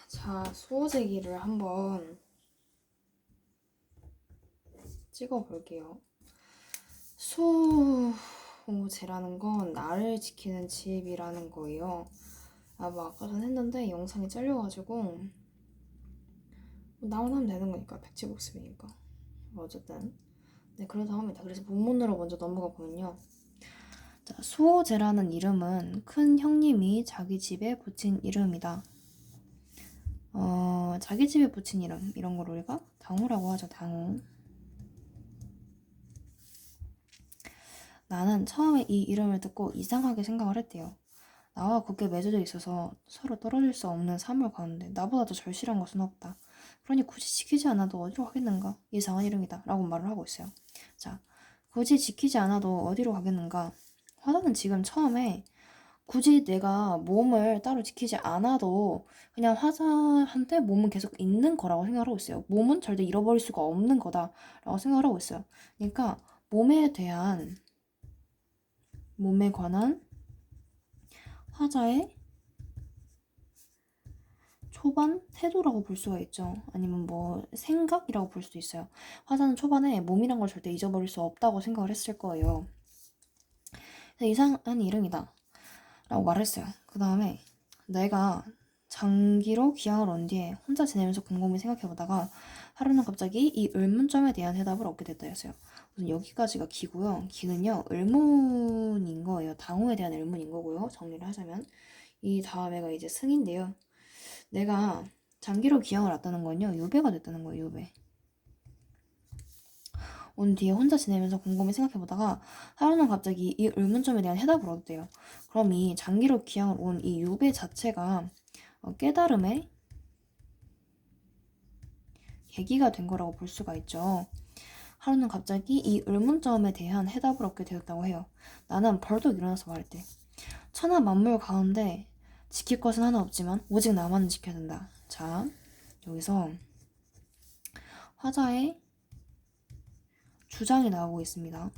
자, 수호제기를 한번 찍어볼게요. 수호제라는 건 나를 지키는 집이라는 거예요. 뭐 아까 전 했는데 영상이 잘려가지고 나만 하면 되는 거니까, 백지복습이니까. 어쨌든 네, 그래서 합니다. 그래서 본문으로 먼저 넘어가 보면요. 자, 수호제라는 이름은 큰 형님이 자기 집에 붙인 이름이다. 자기 집에 붙인 이름, 이런 걸 우리가 당호라고 하죠. 당호. 나는 처음에 이 이름을 듣고 이상하게 생각을 했대요. 나와 굳게 맺어져 있어서 서로 떨어질 수 없는 사물 가운데 나보다 더 절실한 것은 없다. 그러니 굳이 지키지 않아도 어디로 가겠는가? 이상한 이름이다. 라고 말을 하고 있어요. 자, 굳이 지키지 않아도 어디로 가겠는가? 화자는 지금 처음에 굳이 내가 몸을 따로 지키지 않아도 그냥 화자한테 몸은 계속 있는 거라고 생각하고 있어요. 몸은 절대 잃어버릴 수가 없는 거다라고 생각을 하고 있어요. 그러니까 몸에 관한 화자의 초반 태도라고 볼 수가 있죠. 아니면 뭐 생각이라고 볼 수도 있어요. 화자는 초반에 몸이란 걸 절대 잊어버릴 수 없다고 생각을 했을 거예요. 그래서 이상한 이름이다 라고 말했어요. 그 다음에 내가 장기로 귀향을 온 뒤에 혼자 지내면서 곰곰이 생각해보다가 하루는 갑자기 이 의문점에 대한 해답을 얻게 됐다 했어요. 우선 여기까지가 기고요. 기는요, 의문인 거예요. 당호에 대한 의문인 거고요. 정리를 하자면. 이 다음에가 이제 승인데요. 내가 장기로 귀향을 왔다는 건요, 유배가 됐다는 거예요. 유배. 온 뒤에 혼자 지내면서 곰곰이 생각해보다가 하루는 갑자기 이 의문점에 대한 해답을 얻었대요. 그럼 이 장기로 귀향을 온 이 유배 자체가 깨달음의 계기가 된 거라고 볼 수가 있죠. 하루는 갑자기 이 의문점에 대한 해답을 얻게 되었다고 해요. 나는 벌떡 일어나서 말했대. 천하 만물 가운데 지킬 것은 하나 없지만 오직 나만은 지켜야 된다. 자, 여기서 화자의 주장이 나오고 있습니다.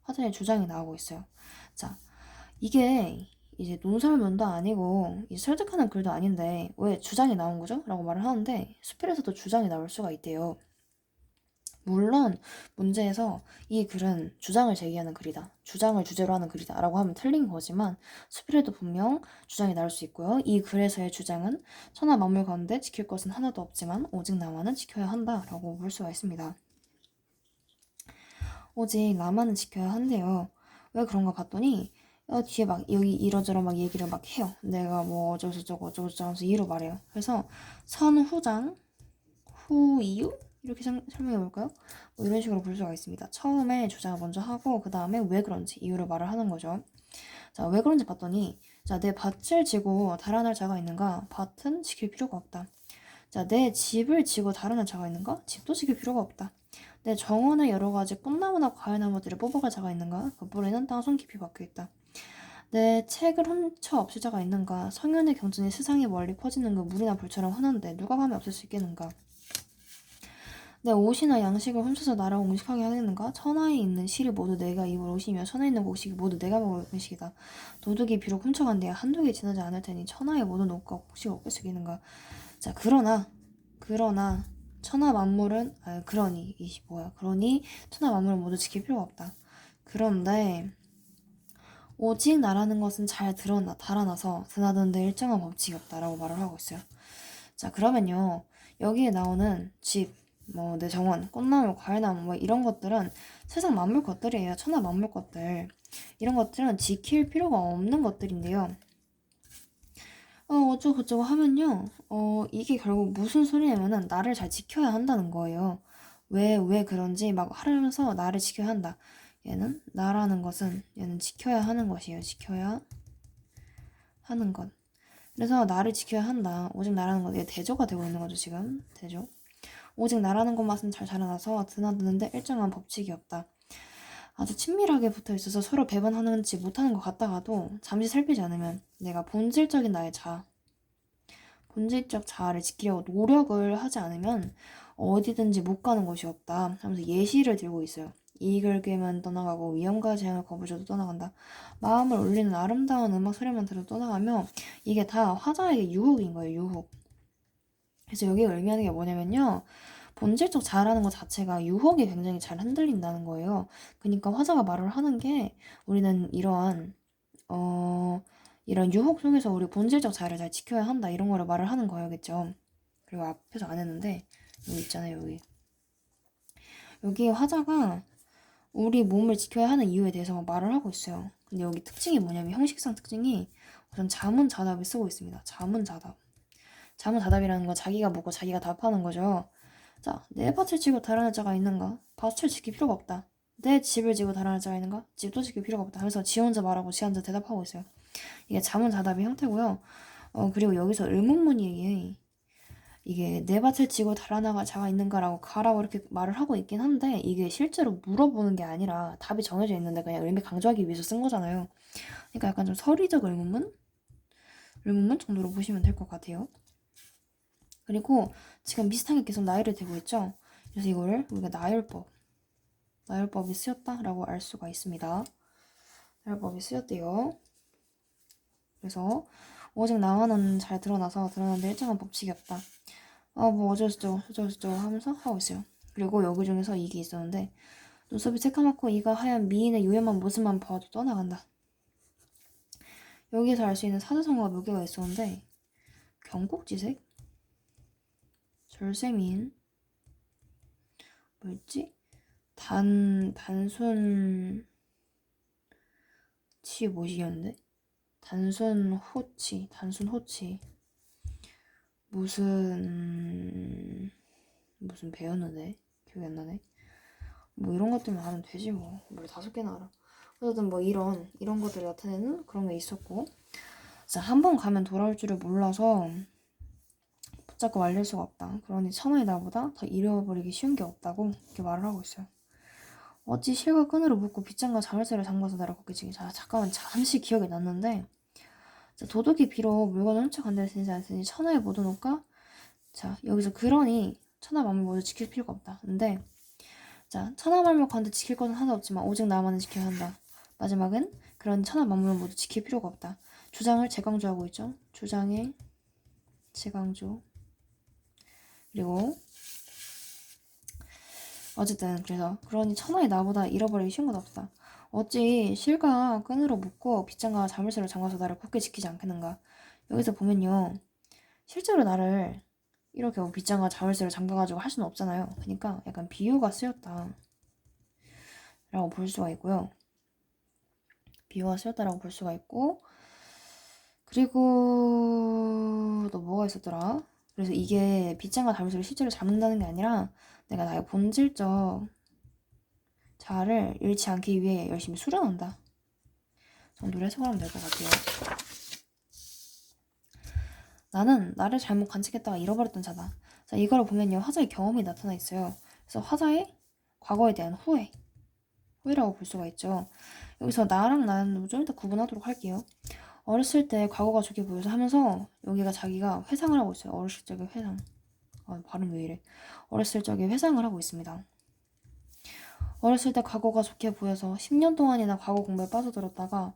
화자의 주장이 나오고 있어요. 자, 이게 이제 논설문도 아니고 설득하는 글도 아닌데 왜 주장이 나온 거죠? 라고 말을 하는데 수필에서도 주장이 나올 수가 있대요. 물론 문제에서 이 글은 주장을 제기하는 글이다. 주장을 주제로 하는 글이다. 라고 하면 틀린 거지만 수필에도 분명 주장이 나올 수 있고요. 이 글에서의 주장은 천하 만물 가운데 지킬 것은 하나도 없지만 오직 나만은 지켜야 한다. 라고 볼 수가 있습니다. 오직 나만은 지켜야 한대요. 왜 그런가 봤더니 뒤에 막 여기 이러저러 막 얘기를 막 해요. 내가 뭐 어쩌고저쩌고 하면서 이유로 말해요. 그래서 선후장, 후이유? 이렇게 설명해 볼까요? 뭐 이런 식으로 볼 수가 있습니다. 처음에 주장을 먼저 하고 그 다음에 왜 그런지 이유를 말을 하는 거죠. 자, 왜 그런지 봤더니 자, 내 밭을 지고 달아날 자가 있는가? 밭은 지킬 필요가 없다. 자, 내 집을 지고 달아날 자가 있는가? 집도 지킬 필요가 없다. 내 정원에 여러 가지 꽃나무나 과일나무들을 뽑아갈 자가 있는가? 그 뿌리는 땅속 깊이 박혀있다. 내 책을 훔쳐 없앨 자가 있는가? 성현의 경전이 세상에 멀리 퍼지는 그 물이나 불처럼 흔한데 누가 감히 없앨 수 있겠는가? 내 옷이나 양식을 훔쳐서 나를 음식하게 하겠는가? 천하에 있는 실이 모두 내가 입을 옷이며 천하에 있는 곡식이 모두 내가 먹을 음식이다. 도둑이 비록 훔쳐간 데에 한두 개 지나지 않을 테니 천하의 모든 옷과 곡식을 어깨 숙이는가? 자, 그러나 천하 만물은 그러니 천하 만물은 모두 지킬 필요가 없다. 그런데 오직 나라는 것은 잘 달아나서 드나드는데 일정한 법칙이 없다라고 말을 하고 있어요. 자, 그러면요, 여기에 나오는 집, 뭐 내 정원, 꽃나무, 과일나무 뭐 이런 것들은 세상 만물 것들이에요. 천하 만물 것들. 이런 것들은 지킬 필요가 없는 것들인데요. 어쩌고저쩌고 하면요, 이게 결국 무슨 소리냐면은 나를 잘 지켜야 한다는 거예요. 왜 그런지 막 하면서 나를 지켜야 한다. 얘는 지켜야 하는 것이에요. 지켜야 하는 것. 그래서 나를 지켜야 한다. 오직 나라는 것. 이게 대조가 되고 있는 거죠, 지금. 대조. 오직 나라는 것만은 잘 자라나서 드나드는데 일정한 법칙이 없다. 아주 친밀하게 붙어 있어서 서로 배반하는지 못하는 것 같다가도 잠시 살피지 않으면 내가 본질적인 나의 본질적 자아를 지키려고 노력을 하지 않으면 어디든지 못 가는 곳이 없다 하면서 예시를 들고 있어요. 이익을 꾀면 떠나가고 위험과 재앙을 거부줘도 떠나간다. 마음을 울리는 아름다운 음악 소리만 들어도 떠나가며 이게 다 화자에게 유혹인 거예요. 유혹. 그래서 여기 의미하는 게 뭐냐면요. 본질적 자아라는 것 자체가 유혹에 굉장히 잘 흔들린다는 거예요. 그러니까 화자가 말을 하는 게 우리는 이런 유혹 속에서 우리 본질적 자아를 잘 지켜야 한다. 이런 거를 말을 하는 거예요.겠죠. 그리고 앞에서 안 했는데 여기 있잖아요. 여기 화자가 우리 몸을 지켜야 하는 이유에 대해서 말을 하고 있어요. 근데 여기 특징이 뭐냐면 형식상 특징이 우선 자문자답을 쓰고 있습니다. 자문자답. 자문자답이라는 건 자기가 묻고 자기가 답하는 거죠. 자, 내 밭을 지고 다른 자가 있는가? 밭을 지킬 필요가 없다. 내 집을 지고 다른 자가 있는가? 집도 지킬 필요가 없다. 하면서 지 혼자 말하고 지 혼자 대답하고 있어요. 이게 자문자답의 형태고요. 그리고 여기서 의문문이 이게 내 밭을 지고 달아나가 자가 있는가라고 가라고 이렇게 말을 하고 있긴 한데 이게 실제로 물어보는 게 아니라 답이 정해져 있는데 그냥 의미 강조하기 위해서 쓴 거잖아요. 그러니까 약간 좀 서리적 의문문? 의문문 정도로 보시면 될 것 같아요. 그리고 지금 비슷하게 계속 나열이 되고 있죠. 그래서 이걸 우리가 나열법이 쓰였다라고 알 수가 있습니다. 나열법이 쓰였대요. 그래서 오직 나와는 잘 드러나는데 일정한 법칙이 없다. 뭐 어쩌고저쩌고 하면서 하고 있어요. 그리고 여기 중에서 이게 있었는데 눈썹이 새까맣고 이가 하얀 미인의 요염한 모습만 봐도 떠나간다. 여기에서 알 수 있는 사자성어가 몇 개가 있었는데 경국지색? 절세미인? 뭐였지? 단순치 뭐시였는데? 단순호치 무슨 배웠는데 기억이 안 나네. 뭐 이런 것들만 하면 되지 뭐. 뭘 5개나 알아. 어쨌든 뭐 이런 것들을 나타내는 그런 게 있었고, 자, 한 번 가면 돌아올 줄을 몰라서 붙잡고 말릴 수가 없다. 그러니 천하의 나보다 더 잃어버리기 쉬운 게 없다고 이렇게 말을 하고 있어요. 어찌 실과 끈으로 묶고 빗장과 자물쇠를 잠가서 나를 걷겠지. 자, 잠깐만 잠시 기억이 났는데, 자, 도둑이 비록 물건을 훔쳐간다 했으니 않으니 천하의 모든 옷과, 자, 여기서 그러니 천하 만물 모두 지킬 필요가 없다. 근데 자, 천하 만물 가운데 지킬 것은 하나 없지만 오직 나만은 지켜야 한다. 마지막은 그런 천하 만물을 모두 지킬 필요가 없다. 주장을 재강조하고 있죠. 주장의 재강조. 그리고 어쨌든 그래서 그러니 천하의 나보다 잃어버리기 쉬운 건 없다. 어찌 실과 끈으로 묶고 빗장과 자물쇠로 잠가서 나를 굳게 지키지 않겠는가. 여기서 보면요. 실제로 나를 이렇게 뭐 빗장과 자물쇠로 잠가가지고 할 수는 없잖아요. 그러니까 약간 비유가 쓰였다 라고 볼 수가 있고요. 비유가 쓰였다라고 볼 수가 있고, 그리고 또 뭐가 있었더라? 그래서 이게 빗장과 자물쇠를 실제로 잡는다는 게 아니라 내가 나의 본질적 자아를 잃지 않기 위해 열심히 수련한다 정도로 해석을 하면 될 것 같아요. 나는 나를 잘못 간직했다가 잃어버렸던 자다. 자, 이거를 보면요. 화자의 경험이 나타나 있어요. 그래서 화자의 과거에 대한 후회라고 볼 수가 있죠. 여기서 나랑 나는 좀 이따 구분하도록 할게요. 어렸을 때 과거가 좋게 보여서 하면서 여기가 자기가 회상을 하고 있어요. 어렸을 적의 회상. 발음 왜 이래. 어렸을 적에 회상을 하고 있습니다. 어렸을 때 과거가 좋게 보여서 10년 동안이나 과거 공부에 빠져들었다.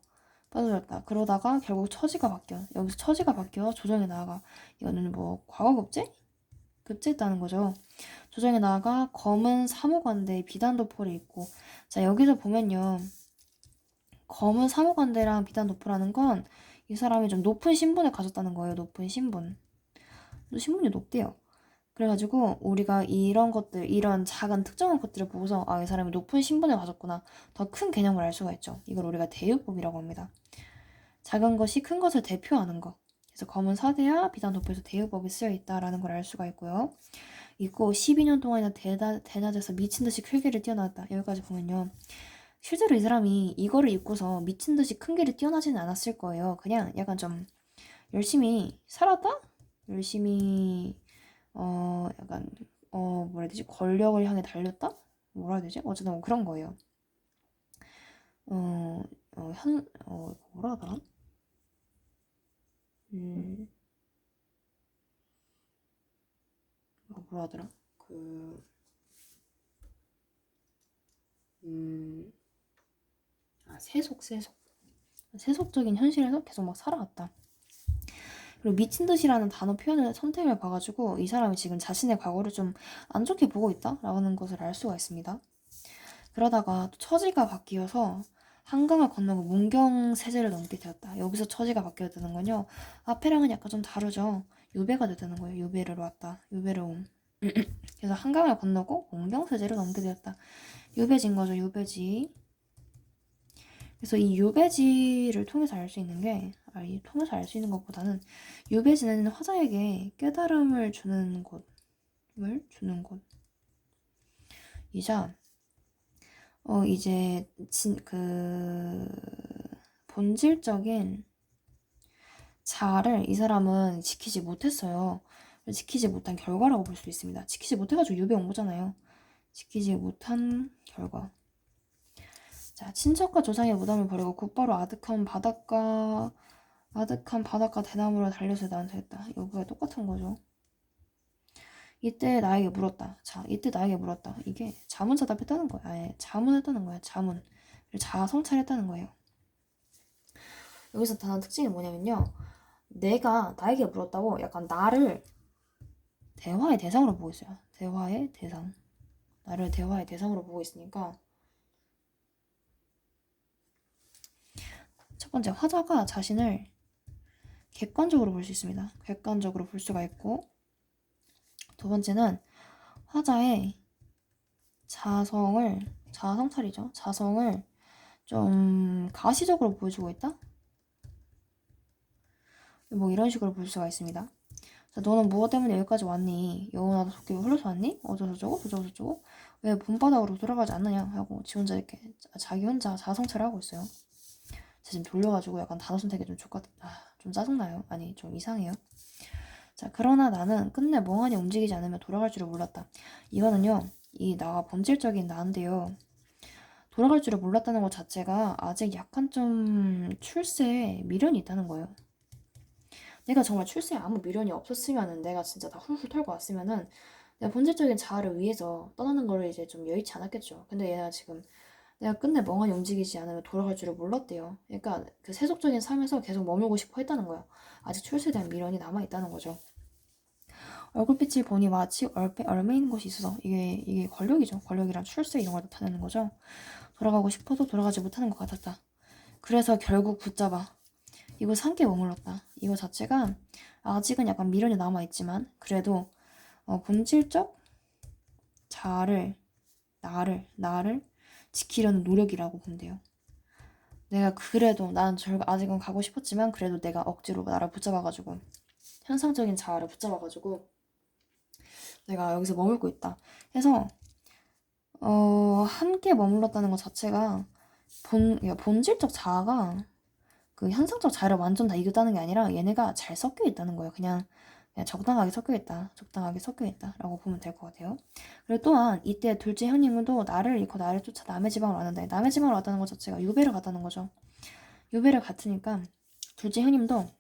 그러다가 결국 처지가 바뀌어. 여기서 처지가 바뀌어 조정에 나아가. 이거는 뭐 과거 급제했다는 거죠. 조정에 나아가 검은 사무관대에 비단도포를 입고. 자, 여기서 보면요. 검은 사무관대랑 비단도포라는 건 이 사람이 좀 높은 신분을 가졌다는 거예요. 높은 신분. 신분이 높대요. 그래가지고 우리가 이런 것들, 이런 작은 특정한 것들을 보고서 이 사람이 높은 신분을 가졌구나. 더 큰 개념을 알 수가 있죠. 이걸 우리가 대유법이라고 합니다. 작은 것이 큰 것을 대표하는 것. 그래서 검은 사대야 비단도포에서 대유법이 쓰여 있다라는 걸 알 수가 있고요. 있고 12년 동안이나 대낮에서 미친 듯이 클기를 뛰어났다. 여기까지 보면요. 실제로 이 사람이 이거를 입고서 미친 듯이 큰 길을 뛰어나지는 않았을 거예요. 그냥 약간 좀 열심히 살았다? 열심히 약간 뭐라 해야 되지? 권력을 향해 달렸다? 뭐라 해야 되지? 어쨌든 뭐 그런 거예요. 뭐라 하더라? 뭐라 하더라? 세속적인 현실에서 계속 막 살아왔다. 그리고 미친 듯이라는 단어 표현을 선택을 봐가지고 이 사람이 지금 자신의 과거를 좀 안 좋게 보고 있다라는 것을 알 수가 있습니다. 그러다가 또 처지가 바뀌어서 한강을 건너고 문경세제를 넘게 되었다. 여기서 처지가 바뀌어야 되는 건요. 앞에랑은 약간 좀 다르죠. 유배가 되는 거예요. 유배를 왔다. 유배를 옴. 그래서 한강을 건너고 문경세제를 넘게 되었다. 유배지인 거죠. 유배지. 그래서 이 유배지를 통해서 알 수 있는 게, 통해서 알 수 있는 것보다는 유배지는 화자에게 깨달음을 주는 곳이자 이제 본질적인 자아를 이 사람은 지키지 못했어요. 지키지 못한 결과라고 볼 수 있습니다. 지키지 못해가지고 유배 온 거잖아요. 지키지 못한 결과. 자, 친척과 조상의 무덤을 버리고 곧바로 아득한 바닷가 대나무로 달려서 나한테 했다. 여기가 똑같은 거죠. 이때 나에게 물었다. 자, 이때 나에게 물었다. 이게 자문사답했다는 거야. 아예 자문했다는 거야. 자문. 자아성찰했다는 거예요. 여기서 단어 특징이 뭐냐면요. 내가 나에게 물었다고 약간 나를 대화의 대상으로 보고 있어요. 대화의 대상. 나를 대화의 대상으로 보고 있으니까 첫 번째, 화자가 자신을 객관적으로 볼 수 있습니다. 객관적으로 볼 수가 있고, 두 번째는 화자의 자아성찰이죠. 자성을 좀 가시적으로 보여주고 있다? 뭐 이런 식으로 볼 수가 있습니다. 자, 너는 무엇 때문에 여기까지 왔니? 영원하다 도끼가 흘러서 왔니? 어쩌고저쩌고? 왜 본바닥으로 돌아가지 않느냐? 하고 지 혼자 이렇게 자기 혼자 자아성찰을 하고 있어요. 지금 졸려가지고 약간 단어 선택이 좀 짜증나요. 아니, 좀 이상해요. 자, 그러나 나는 끝내 멍하니 움직이지 않으며 돌아갈 줄을 몰랐다. 이거는요, 이 나가 본질적인 나인데요. 돌아갈 줄을 몰랐다는 것 자체가 아직 약간 좀 출세에 미련이 있다는 거예요. 내가 정말 출세에 아무 미련이 없었으면은, 내가 진짜 다 훌훌 털고 왔으면은 내가 본질적인 자아를 위해서 떠나는 거를 이제 좀 여의치 않았겠죠. 근데 얘가 지금 내가 끝내 멍하니 움직이지 않으면 돌아갈 줄을 몰랐대요. 그러니까 그 세속적인 삶에서 계속 머물고 싶어 했다는 거야. 아직 출세에 대한 미련이 남아있다는 거죠. 얼굴빛을 보니 마치 얼매인 곳이 있어서 이게 권력이죠. 권력이란 출세 이런 걸 나타내는 거죠. 돌아가고 싶어도 돌아가지 못하는 것 같았다. 그래서 결국 붙잡아 이곳 함께 머물렀다. 이거 자체가 아직은 약간 미련이 남아있지만 그래도 본질적 자아를 나를 지키려는 노력이라고 본대요. 내가 그래도 난 아직은 가고 싶었지만 그래도 내가 억지로 나를 붙잡아가지고 현상적인 자아를 붙잡아가지고 내가 여기서 머물고 있다. 해서 함께 머물렀다는 것 자체가 본질적 자아가 그 현상적 자아를 완전 다 이겼다는 게 아니라 얘네가 잘 섞여 있다는 거예요. 그냥 적당하게 섞여 있다 라고 보면 될 것 같아요. 그리고 또한 이때 둘째 형님도 나를 잃고 나를 쫓아 남의 지방으로 왔는데, 남의 지방으로 왔다는 것 자체가 유배를 갔다는 거죠. 유배를 갔으니까 둘째 형님도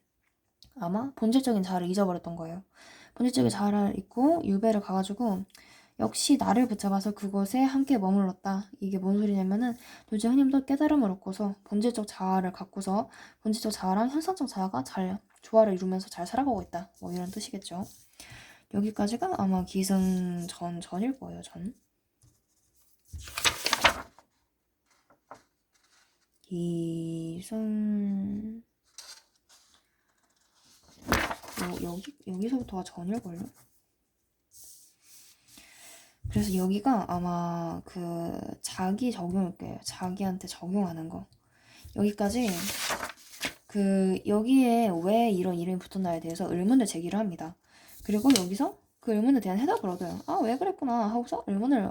아마 본질적인 자아를 잊어버렸던 거예요. 본질적인 자아를 잊고 유배를 가가지고 역시 나를 붙잡아서 그곳에 함께 머물렀다. 이게 뭔 소리냐면은 둘째 형님도 깨달음을 얻고서 본질적 자아를 갖고서 본질적 자아랑 현상적 자아가 잘 조화를 이루면서 잘 살아가고 있다. 뭐 이런 뜻이겠죠. 여기까지가 아마 전일 거예요. 기승 여기서부터가 전일걸요? 그래서 여기가 아마 그 자기 적용일 거예요. 자기한테 적용하는 거. 여기까지 여기에 왜 이런 이름이 붙었나에 대해서 의문을 제기를 합니다. 그리고 여기서 그 의문에 대한 해답을 얻어요. 아, 왜 그랬구나 하고서 의문을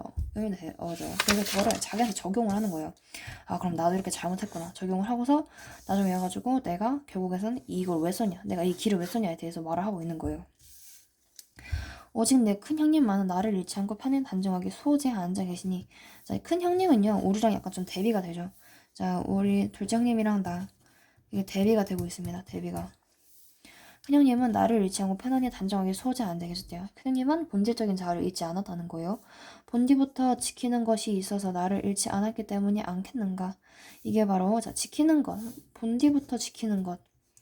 얻어요. 그래서 그거를 자기한테 적용을 하는 거예요. 아, 그럼 나도 이렇게 잘못했구나. 적용을 하고서 나중에 해가지고 내가 결국에선 이걸 왜 썼냐, 내가 이 길을 왜 썼냐에 대해서 말을 하고 있는 거예요. 오직 내 큰 형님만은 나를 잃지 않고 편히 단정하게 소재에 앉아 계시니. 자, 큰 형님은요, 우리랑 약간 좀 대비가 되죠. 자, 우리 둘째 형님이랑 나 이게 대비가 되고 있습니다. 대비가. 큰형님은 나를 잃지 않고 편안히 단정하게 수호자 안 되게 해줬대요. 큰형님은 본질적인 자아를 잃지 않았다는 거예요. 본디부터 지키는 것이 있어서 나를 잃지 않았기 때문이 않겠는가. 이게 바로 자 지키는 것, 본디부터 지키는 것.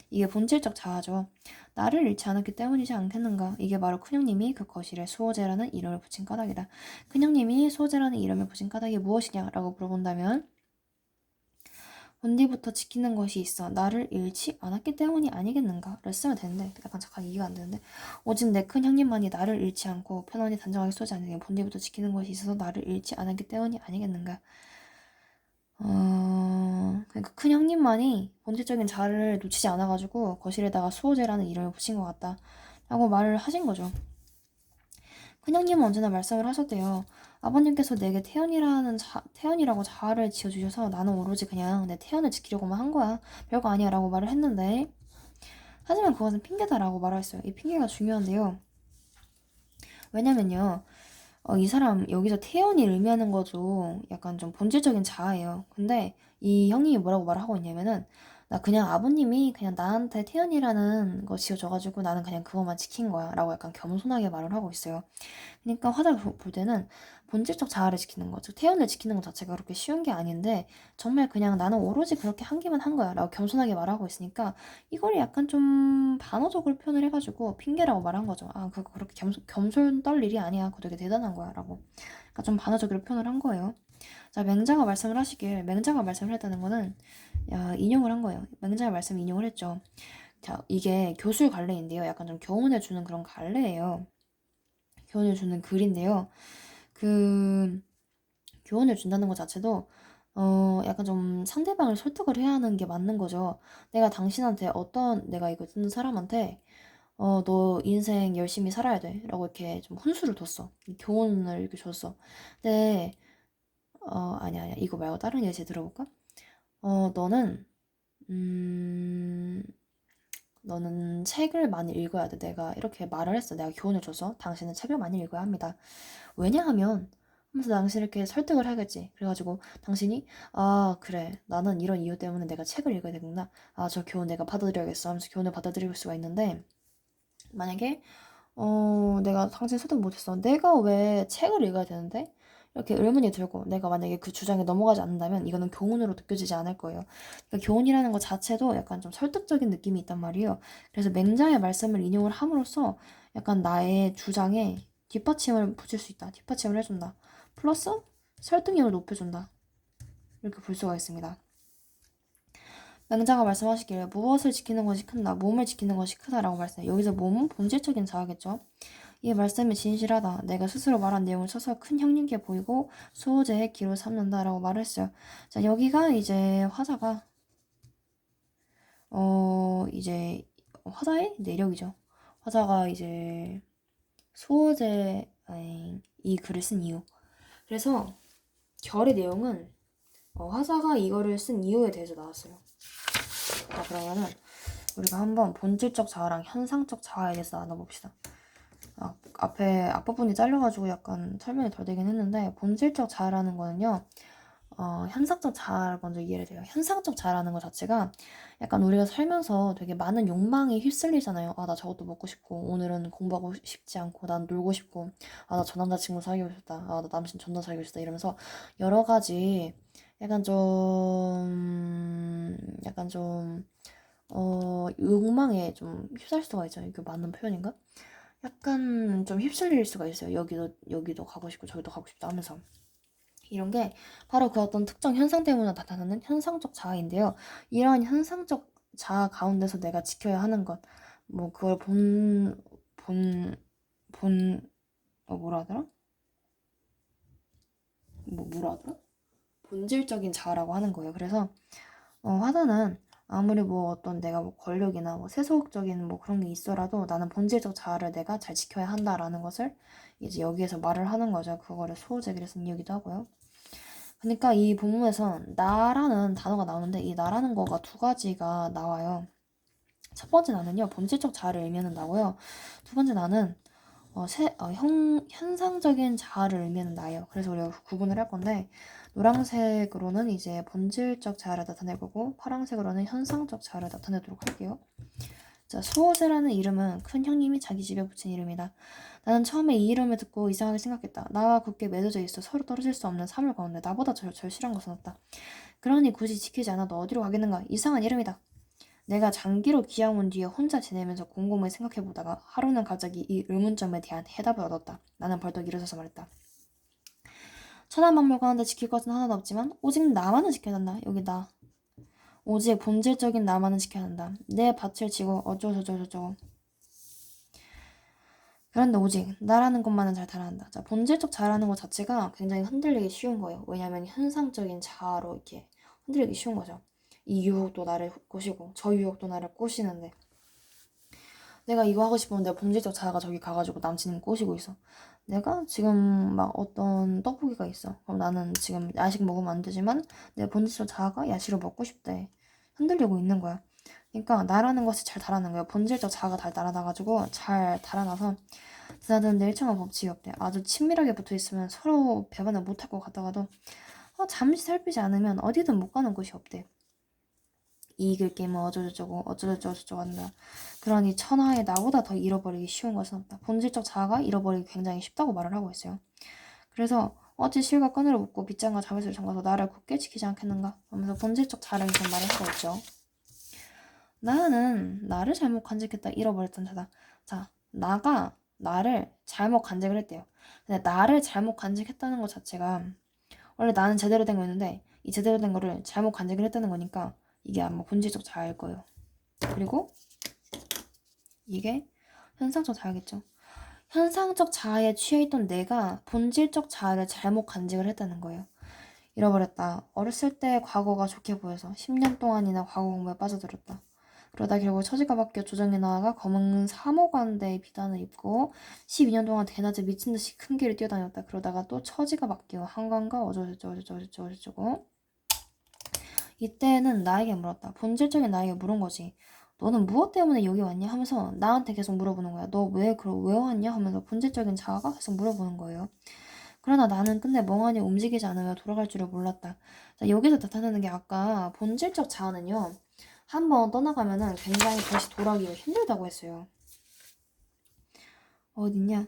이게 본질적 자아죠. 나를 잃지 않았기 때문이지 않겠는가. 이게 바로 큰형님이 그 거실에 수호제라는 이름을 붙인 까닭이다. 큰형님이 수호제라는 이름을 붙인 까닭이 무엇이냐라고 물어본다면 본디부터 지키는 것이 있어 나를 잃지 않았기 때문이 아니겠는가를 쓰면 되는데 약간 잠깐 이해가 안 되는데 오직 내 큰 형님만이 나를 잃지 않고 편안히 단정하게 쏘지 않는 게 본디부터 지키는 것이 있어서 나를 잃지 않았기 때문이 아니겠는가. 그러니까 큰 형님만이 본질적인 자아를 놓치지 않아가지고 거실에다가 수호제라는 이름을 붙인 것 같다 라고 말을 하신 거죠. 큰형님은 언제나 말씀을 하셨대요. 아버님께서 내게 태연이라고 자아를 지어주셔서 나는 오로지 그냥 내 태연을 지키려고만 한 거야. 별거 아니야 라고 말을 했는데 하지만 그것은 핑계다라고 말했어요. 이 핑계가 중요한데요. 왜냐면요. 이 사람 여기서 태연이 의미하는 것도 약간 좀 본질적인 자아예요. 근데 이 형님이 뭐라고 말하고 있냐면은 나 그냥 아버님이 그냥 나한테 태연이라는 거 지어줘가지고 나는 그냥 그것만 지킨 거야 라고 약간 겸손하게 말을 하고 있어요. 그러니까 화자가 볼 때는 본질적 자아를 지키는 거, 즉 태연을 지키는 것 자체가 그렇게 쉬운 게 아닌데 정말 그냥 나는 오로지 그렇게 한 개만 한 거야 라고 겸손하게 말하고 있으니까 이걸 약간 좀 반어적으로 표현을 해가지고 핑계라고 말한 거죠. 아 그거 그렇게 겸손 떨 일이 아니야. 그거 되게 대단한 거야 라고 그러니까 좀 반어적으로 표현을 한 거예요. 자 맹자가 말씀을 하시길 맹자가 말씀을 했다는 거는 인용을 한 거예요. 맹자의 말씀 인용을 했죠. 자 이게 교술 갈래인데요. 약간 좀 교훈을 주는 그런 갈래예요. 교훈을 주는 글인데요. 그 교훈을 준다는 것 자체도 약간 좀 상대방을 설득을 해야 하는 게 맞는 거죠. 내가 당신한테 내가 이거 듣는 사람한테 너 인생 열심히 살아야 돼 라고 이렇게 좀 훈수를 뒀어. 교훈을 이렇게 줬어. 근데 아니야 이거 말고 다른 예시 들어볼까? 너는 너는 책을 많이 읽어야 돼. 내가 이렇게 말을 했어. 내가 교훈을 줘서 당신은 책을 많이 읽어야 합니다. 왜냐하면 하면서 당신 이렇게 설득을 하겠지. 그래가지고 당신이 아 그래 나는 이런 이유 때문에 내가 책을 읽어야 되구나. 아 저 교훈 내가 받아들여야겠어 하면서 교훈을 받아들일 수가 있는데 만약에 내가 당신 설득 못했어. 내가 왜 책을 읽어야 되는데? 이렇게 의문이 들고 내가 만약에 그 주장에 넘어가지 않는다면 이거는 교훈으로 느껴지지 않을 거예요. 그러니까 교훈이라는 것 자체도 약간 좀 설득적인 느낌이 있단 말이에요. 그래서 맹자의 말씀을 인용을 함으로써 약간 나의 주장에 뒷받침을 붙일 수 있다. 뒷받침을 해준다. 플러스 설득력을 높여준다. 이렇게 볼 수가 있습니다. 맹자가 말씀하시기를 무엇을 지키는 것이 큰다. 몸을 지키는 것이 크다라고 말씀해요. 여기서 몸은 본질적인 자아겠죠. 이 말씀이 진실하다. 내가 스스로 말한 내용을 써서 큰 형님께 보이고 수호제의 기로 삼는다라고 말을 했어요. 자 여기가 이제 화자가 이제 화자의 내력이죠. 화자가 이제 수호제 이 글을 쓴 이유. 그래서 결의 내용은 화자가 이거를 쓴 이유에 대해서 나왔어요. 자 그러면은 우리가 한번 본질적 자아랑 현상적 자아에 대해서 나눠봅시다. 앞에 앞부분이 잘려가지고 약간 설명이 덜 되긴 했는데 본질적 자아라는 거는요. 현상적 자아를 먼저 이해를 돼요. 현상적 자아라는 것 자체가 약간 우리가 살면서 되게 많은 욕망에 휩쓸리잖아요. 아, 나 저것도 먹고 싶고, 오늘은 공부하고 싶지 않고, 난 놀고 싶고, 아, 나 저 남자친구 사귀고 싶다. 아, 나 남친 존나 사귀고 싶다. 이러면서 여러 가지 약간 좀, 욕망에 좀 휩쓸 수가 있잖아요. 이게 맞는 표현인가? 약간 좀 휩쓸릴 수가 있어요. 여기도 가고 싶고, 저기도 가고 싶다 하면서. 이런 게 바로 그 어떤 특정 현상 때문에 나타나는 현상적 자아인데요. 이러한 현상적 자아 가운데서 내가 지켜야 하는 것, 뭐 그걸 본, 뭐라 하더라? 뭐라 하더라? 본질적인 자아라고 하는 거예요. 그래서 화자는 아무리 뭐 어떤 내가 뭐 권력이나 뭐 세속적인 뭐 그런 게 있어라도 나는 본질적 자아를 내가 잘 지켜야 한다라는 것을 이제 여기에서 말을 하는 거죠. 그거를 수호제기를 쓴 이유기도 하고요. 그러니까 이 본문에선 나라는 단어가 나오는데 이 나라는 거가 두 가지가 나와요. 첫 번째 나는요 본질적 자아를 의미한다고요. 두 번째 나는 현상적인 자아를 의미하는 나예요. 그래서 우리가 구분을 할 건데 노란색으로는 이제 본질적 자아를 나타낼 거고 파란색으로는 현상적 자아를 나타내도록 할게요. 자, 수호제라는 이름은 큰 형님이 자기 집에 붙인 이름이다. 나는 처음에 이 이름을 듣고 이상하게 생각했다. 나와 굳게 맺어져 있어 서로 떨어질 수 없는 사물 가운데 나보다 절실한 것은 없다. 그러니 굳이 지키지 않아도 어디로 가겠는가? 이상한 이름이다. 내가 장기로 귀양 온 뒤에 혼자 지내면서 곰곰이 생각해보다가 하루는 갑자기 이 의문점에 대한 해답을 얻었다. 나는 벌떡 일어서서 말했다. 천하만물 가운데 지킬 것은 하나도 없지만 오직 나만은 지켜야 한다. 여기 나. 오직 본질적인 나만은 지켜야 한다. 내 밭을 지고 어쩌고저쩌고. 그런데 오직 나라는 것만은 잘 달아난다. 자, 본질적 자라는 것 자체가 굉장히 흔들리기 쉬운 거예요. 왜냐하면 현상적인 자아로 이렇게 흔들리기 쉬운 거죠. 이 유혹도 나를 꼬시고 저 유혹도 나를 꼬시는데 내가 이거 하고 싶으면 내 본질적 자아가 저기 가가지고 남친을 꼬시고 있어. 내가 지금 막 어떤 떡볶이가 있어. 그럼 나는 지금 야식 먹으면 안 되지만 내 본질적 자아가 야식을 먹고 싶대. 흔들리고 있는 거야. 그러니까 나라는 것이 잘 달아난 거야. 본질적 자아가 잘 달아나가지고 잘 달아나서 드나드는 일정한 법칙이 없대. 아주 친밀하게 붙어있으면 서로 배반을 못할 것 같다가도 잠시 살피지 않으면 어디든 못 가는 곳이 없대. 이길 게임은 어쩌고저쩌고 한다. 그러니 천하에 나보다 더 잃어버리기 쉬운 것은 없다. 본질적 자아가 잃어버리기 굉장히 쉽다고 말을 하고 있어요. 그래서 어찌 실과 끈으로 묶고 빗장과 자물쇠를 잠가서 나를 굳게 지키지 않겠는가 하면서 본질적 자아를 계속 말을 하고 있죠. 나는 나를 잘못 간직했다 잃어버렸던 자다. 자, 나가 나를 잘못 간직을 했대요. 근데 나를 잘못 간직했다는 것 자체가 원래 나는 제대로 된 거였는데 이 제대로 된 거를 잘못 간직을 했다는 거니까 이게 아마 본질적 자아일 거예요. 그리고 이게 현상적 자아겠죠. 현상적 자아에 취해있던 내가 본질적 자아를 잘못 간직을 했다는 거예요. 잃어버렸다. 어렸을 때 과거가 좋게 보여서 10년 동안이나 과거 공부에 빠져들었다. 그러다 결국 처지가 바뀌어 조정에 나아가 검은 사모관대의 비단을 입고 12년 동안 대낮에 미친듯이 큰 길을 뛰어다녔다. 그러다가 또 처지가 바뀌어 한강과 어쩌고저쩌고 이때는 나에게 물었다. 본질적인 나에게 물은 거지. 너는 무엇 때문에 여기 왔냐? 하면서 나한테 계속 물어보는 거야. 너 왜 왔냐? 하면서 본질적인 자아가 계속 물어보는 거예요. 그러나 나는 끝내 멍하니 움직이지 않으며 돌아갈 줄을 몰랐다. 자, 여기서 나타나는 게 아까 본질적 자아는요. 한번 떠나가면은 굉장히 다시 돌아오기가 힘들다고 했어요. 어딨냐?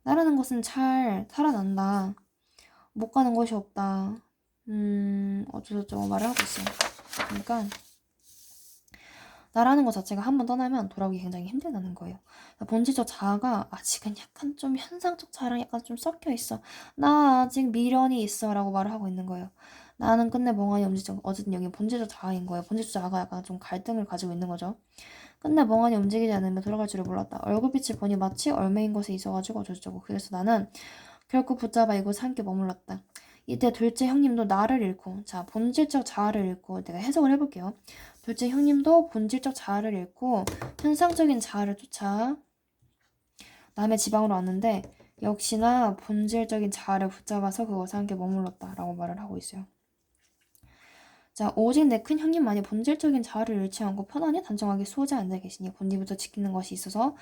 나라는 것은 잘 살아난다. 못 가는 곳이 없다. 어쩌고저쩌고 말을 하고 있어요. 그러니까 나라는 것 자체가 한번 떠나면 돌아오기 굉장히 힘들다는 거예요. 본질적 자아가 아직은 약간 좀 현상적 자아랑 약간 좀 섞여 있어. 나 아직 미련이 있어 라고 말을 하고 있는 거예요. 나는 끝내 멍하니 움직이죠. 어쨌든 여기 본질적 자아인 거예요. 본질적 자아가 약간 좀 갈등을 가지고 있는 거죠. 끝내 멍하니 움직이지 않으면 돌아갈 줄을 몰랐다. 얼굴빛을 보니 마치 얼매인 곳에 있어가지고 어쩌고저쩌고. 그래서 나는 결국 붙잡아 이곳에 함께 머물렀다. 이때 둘째 형님도 나를 잃고, 자, 본질적 자아를 잃고, 내가 해석을 해볼게요. 둘째 형님도 본질적 자아를 잃고, 현상적인 자아를 쫓아 남의 지방으로 왔는데, 역시나 본질적인 자아를 붙잡아서 그것에 함께 머물렀다라고 말을 하고 있어요. 자, 오직 내 큰 형님만이 본질적인 자아를 잃지 않고 편안히 단정하게 수호자에 앉아 계시니 본디부터 지키는 것이 있어서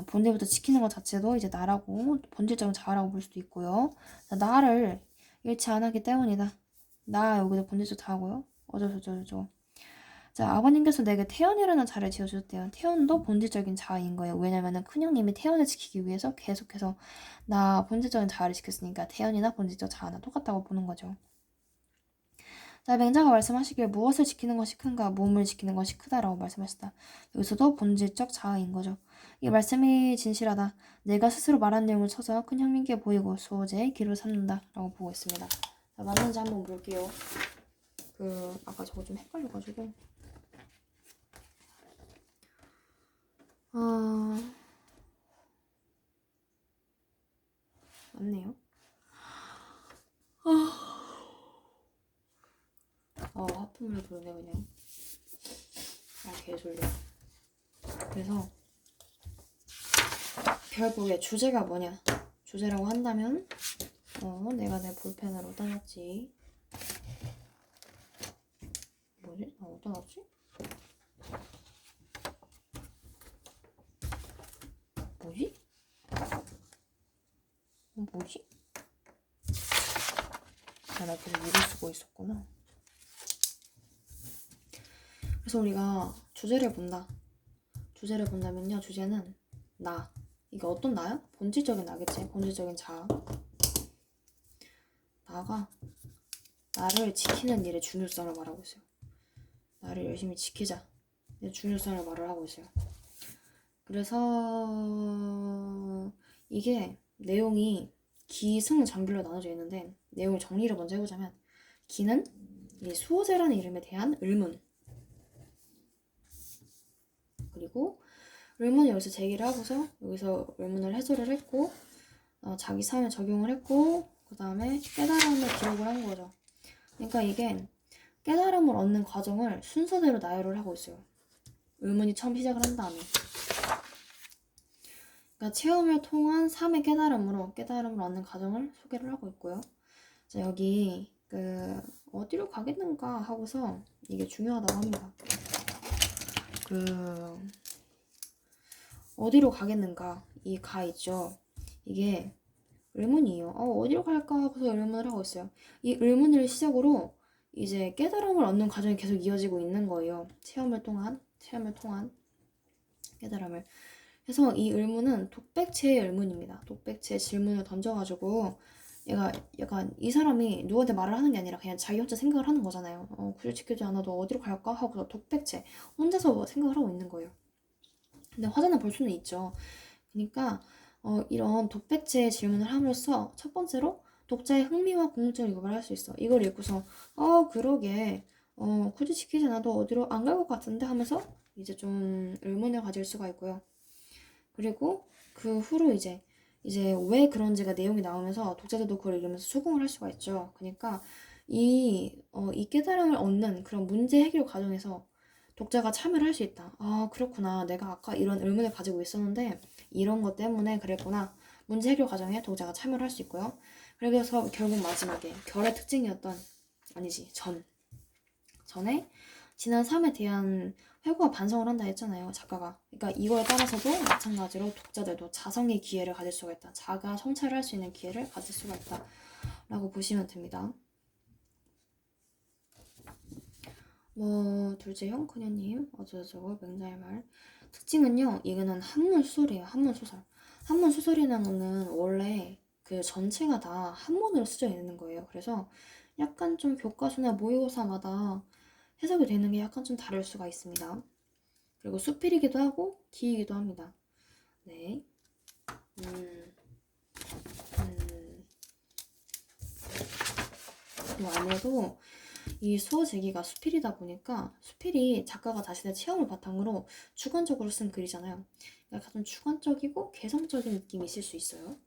본디부터 지키는 것 자체도 이제 나라고 본질적인 자아라고 볼 수도 있고요. 자, 나를 잃지 않았기 때문이다. 나 여기도 본질적 자아고요. 어쩌고저쩌고. 자, 아버님께서 내게 태연이라는 자를 지어주셨대요. 태연도 본질적인 자아인 거예요. 왜냐면은 큰형님이 태연을 지키기 위해서 계속해서 나 본질적인 자아를 지켰으니까 태연이나 본질적 자아나 똑같다고 보는 거죠. 자, 맹자가 말씀하시길 무엇을 지키는 것이 큰가, 몸을 지키는 것이 크다라고 말씀하셨다. 여기서도 본질적 자아인 거죠. 이 말씀이 진실하다. 내가 스스로 말한 내용을 쳐서 큰 형님께 보이고 수호제의 길을 삼는다 라고 보고 있습니다. 자, 맞는지 한번 볼게요. 아까 저거 좀 헷갈려가지고. 맞네요. 하품을 돌네 그냥. 개졸려. 그래서 결국에 주제가 뭐냐? 주제라고 한다면 내가 내 볼펜을 어디다 놨지? 뭐지? 어디다 놨지? 뭐지? 뭐지? 나 계속 이를 쓰고 있었구나. 여기서 우리가 주제를 본다. 주제를 본다면요. 주제는 나. 이게 어떤 나요? 본질적인 나겠지. 본질적인 자아. 나가 나를 지키는 일의 중요성을 말하고 있어요. 나를 열심히 지키자. 의 중요성을 말을 하고 있어요. 그래서 이게 내용이 기, 승, 장별로 나눠져 있는데 내용을 정리를 먼저 해보자면 기는 이 수호제라는 이름에 대한 의문, 그리고 의문을 여기서 제기를 하고서 여기서 의문을 해소를 했고 자기 삶에 적용을 했고 그 다음에 깨달음을 기록을 한 거죠. 그러니까 이게 깨달음을 얻는 과정을 순서대로 나열을 하고 있어요. 의문이 처음 시작을 한 다음에 그러니까 체험을 통한 삶의 깨달음으로 깨달음을 얻는 과정을 소개를 하고 있고요. 자, 여기 어디로 가겠는가 하고서 이게 중요하다고 합니다. 어디로 가겠는가 이 가 있죠. 이게 의문이에요. 어디로 갈까 하고서 의문을 하고 있어요. 이 의문을 시작으로 이제 깨달음을 얻는 과정이 계속 이어지고 있는 거예요. 체험을 통한 깨달음을. 그래서 이 의문은 독백체의 의문입니다. 독백체의 질문을 던져가지고 얘가 약간 이 사람이 누구한테 말을 하는 게 아니라 그냥 자기 혼자 생각을 하는 거잖아요. 굳이 지키지 않아도 어디로 갈까 하고 독백체 혼자서 생각을 하고 있는 거예요. 근데 화자는 볼 수는 있죠. 그러니까 이런 독백체의 질문을 함으로써 첫 번째로 독자의 흥미와 궁금증을 유발할 수 있어. 이걸 읽고서 그러게 굳이 지키지 않아도 어디로 안 갈 것 같은데 하면서 이제 좀 의문을 가질 수가 있고요. 그리고 그 후로 이제 왜 그런지가 내용이 나오면서 독자들도 그걸 읽으면서 수긍을 할 수가 있죠. 그러니까 이 깨달음을 얻는 그런 문제 해결 과정에서 독자가 참여를 할 수 있다. 그렇구나. 내가 아까 이런 의문을 가지고 있었는데 이런 것 때문에 그랬구나. 문제 해결 과정에 독자가 참여를 할 수 있고요. 그래서 결국 마지막에 결의 특징이었던 전에 지난 삶에 대한 회고와 반성을 한다 했잖아요. 작가가. 그러니까 이거에 따라서도 마찬가지로 독자들도 자성의 기회를 가질 수가 있다. 자가 성찰을 할 수 있는 기회를 가질 수가 있다. 라고 보시면 됩니다. 둘째형 그녀님 어쩌고저쩌고 맹자의 말. 특징은요. 이거는 한문소설이에요. 한문소설. 한문소설이라는 거는 원래 그 전체가 다 한문으로 쓰여 있는 거예요. 그래서 약간 좀 교과서나 모의고사마다 해석이 되는 게 약간 좀 다를 수가 있습니다. 그리고 수필이기도 하고 기이기도 합니다. 네. 이 안에도 이 수어제기가 수필이다 보니까 수필이 작가가 자신의 체험을 바탕으로 주관적으로 쓴 글이잖아요. 약간 좀 주관적이고 개성적인 느낌이 있을 수 있어요.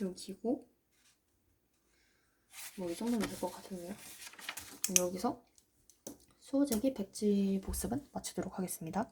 여기고 이 정도면 될 것 같은데요. 여기서 수어제기 백지 복습은 마치도록 하겠습니다.